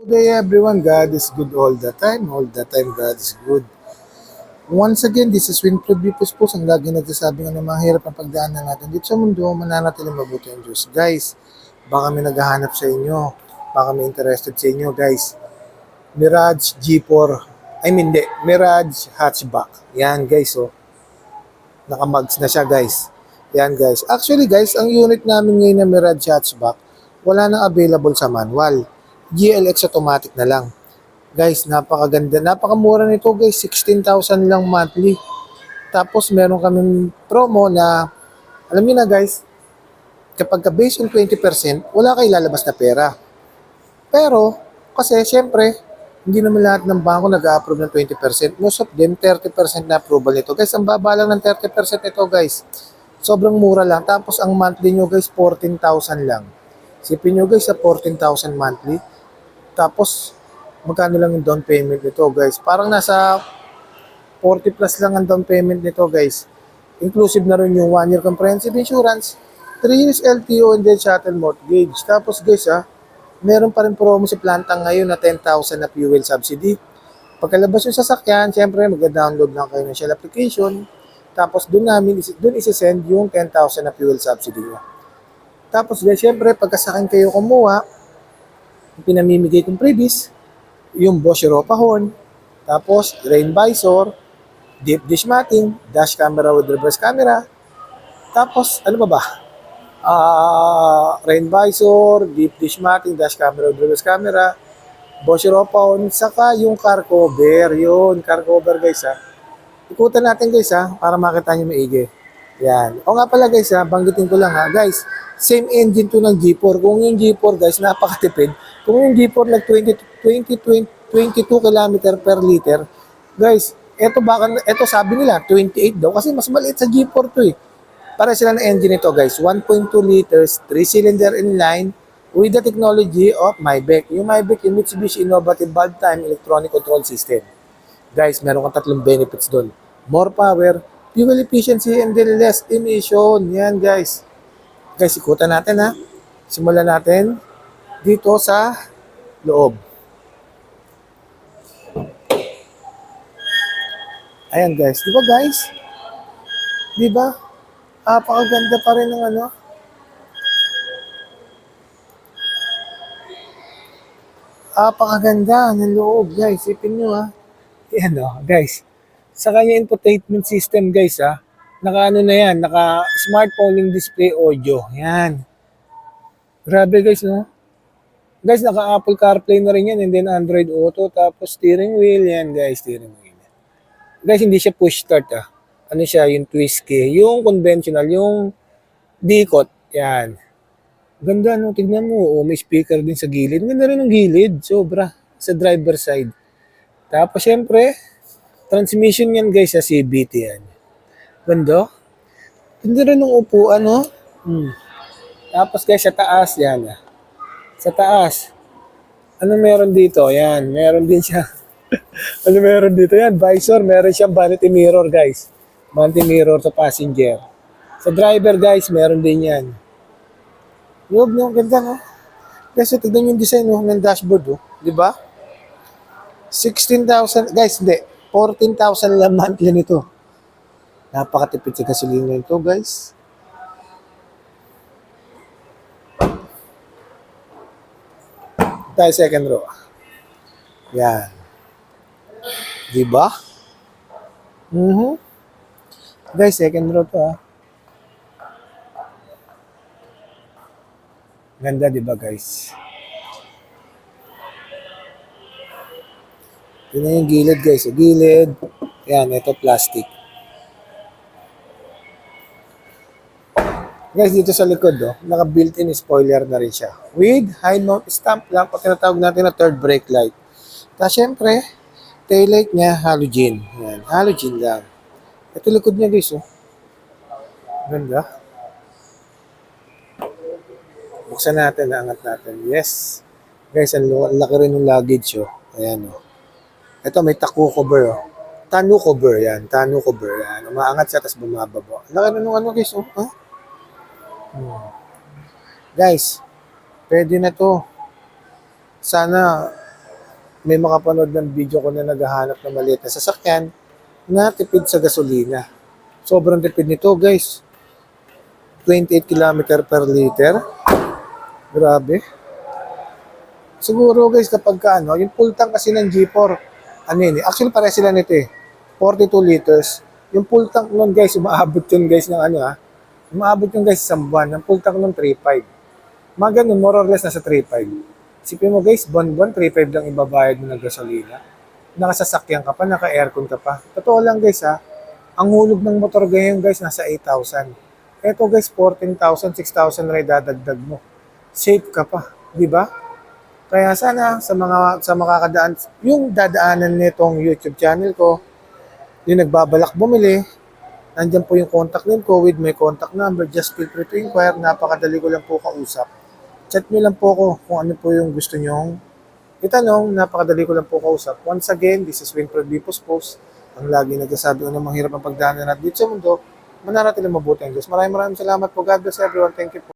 Good day everyone, God is good all the time. All the time, God is good. Once again, this is Winfred B. Puspos, ang lagi nagsasabi ng mga hirap ang pagdaanan natin dito sa mundo, mananatiling mabuti ang Diyos. Guys, baka may naghahanap sa inyo, baka may interested sa inyo, guys. Mirage G4, Mirage Hatchback. Yan guys, oh. Nakamags na siya guys. Yan guys. Actually guys, ang unit namin ngayon na Mirage Hatchback, wala nang available sa manual. GLX automatic na lang. Guys, napakaganda. Napakamura nito guys. 16,000 lang monthly. Tapos meron kaming promo na, alam niyo na guys, kapag ka based on 20%, wala kayo lalabas na pera. Pero, kasi syempre, hindi naman lahat ng bangko nag-a-approve ng 20%. Most of them, 30% na approval nito. Guys, ang baba lang ng 30% nito guys. Sobrang mura lang. Tapos ang monthly nyo guys, 14,000 lang. Sipin nyo guys sa 14,000 monthly. Tapos, magkano lang yung down payment nito guys. Parang nasa 40 plus lang ang down payment nito guys. Inclusive na rin yung 1 year comprehensive insurance, 3 years LTO and then shuttle mortgage. Tapos guys meron pa rin promo si Plantang ngayon na 10,000 na fuel subsidy. Pagkalabas yung sasakyan, syempre mag-download lang kayo ng Shell application. Tapos doon isi-send yung 10,000 na fuel subsidy nyo. Tapos guys, syempre pagkasakin kayo kumuha, pinamimigay kong previous, yung Bosch Europa horn, tapos rain visor, deep dish matting, dash camera with reverse camera, tapos ano ba ba? Rain visor, deep dish matting, dash camera with reverse camera, Bosch Europa horn, saka yung car cover, yun, car cover guys Ikutan natin guys para makita nyo maigi. Yan. O nga pala guys banggitin ko lang guys, same engine to ng G4. Kung yung G4 guys, napakatipid. Kung yung G4 nag 22 km per liter, guys, eto sabi nila 28 daw kasi mas maliit sa G4 to eh. Para sila ng engine ito guys, 1.2 liters, 3-cylinder inline with the technology of Maybach. Yung Maybach, yung Mitsubishi Innovative Valve Time Electronic Control System. Guys, meron kang tatlong benefits doon. More power, fuel efficiency, and then less emission. Yan guys. Guys, ikutan natin Simulan natin dito sa loob. Ayan guys. Di ba guys? Di ba? Napakaganda pa rin ng ano. Napakaganda ng loob guys. Isipin nyo Ayan guys. Sa kanya infotainment system guys naka na yan, naka smart polling display audio. Yan. Grabe guys Guys, naka Apple CarPlay na rin yan and then Android Auto tapos steering wheel yan guys, steering wheel. Guys, hindi siya push start Ano siya, yung twist key, yung conventional, yung dikot. Yan. Ganda tignan mo, may speaker din sa gilid. Ganda rin ng gilid, sobra sa driver side. Tapos syempre, transmission yan guys sa CVT yan. Ganda. Ganda rin ng upuan Tapos guys sa taas yan Sa taas. Ano meron dito? Yan, meron din siya. Ano meron dito? Yan, visor, meron siyang vanity mirror guys. Vanity mirror sa passenger. Sa driver guys, meron din yan. Loob ganda Kasi tignan yung design ng dashboard di ba? 16,000 guys, hindi. 14,000 lang monthly nito. Napakatipid sa gasolina nito, guys. Tayo second row. Yan. Di ba? Guys, second row to Ganda, di ba, guys? Tingnan yung gilid, guys. Gilid. Yan, ito plastic. Guys, dito sa likod, naka-built-in spoiler na rin siya. With high mount stamp lang, pag tinatawag natin na third brake light. Tapos, syempre, taillight niya, halogen. Yan, halogen lang. Ito likod niya, guys, Ganda. Buksan natin, angat natin. Yes. Guys, ang laki rin ng luggage, Ayan, Ito, may taku cover, Tanu cover, yan. Tanu cover, yan. Umaangat siya, tapos bumababa. Laki rin ng guys, Guys, pwede na to. Sana may makapanood ng video ko na naghahanap ng maliit na sasakyan na tipid sa gasolina. Sobrang tipid nito guys. 28 km per liter. Grabe. Siguro guys kapag ka, ano, yung full tank kasi ng G4, ano yun eh. Actually pare sila nito eh. 42 liters. Yung full tank nun guys, umaabot yun guys ng ano ha. Umaabot yun guys isang buwan. Yung full tank nun 3.5. Mga ganun, more or less nasa 3.5. Isipin mo guys, buwan-buwan 3.5 lang ibabayad mo ng gasolina. Nakasasakyan ka pa, naka-aircon ka pa. Totoo lang guys ha, ang hulog ng motor ngayon guys nasa 8,000. Eto guys, 14,000, 6,000 na idadagdag mo. Safe ka pa, di ba? Kaya sana sa makakadaan, yung dadaanan nitong YouTube channel ko, yung nagbabalak bumili, nandyan po yung contact name ko with my contact number. Just feel free to inquire. Napakadali ko lang po kausap. Chat nyo lang po ko kung ano po yung gusto nyong itanong. Napakadali ko lang po kausap. Once again, this is Winfred B. Post. Ang lagi nagsasabi ko ng mahirap ang pagdaanan natin dito sa mundo. Mananatiling mabuti ang Diyos. Maraming salamat po. God bless everyone. Thank you po.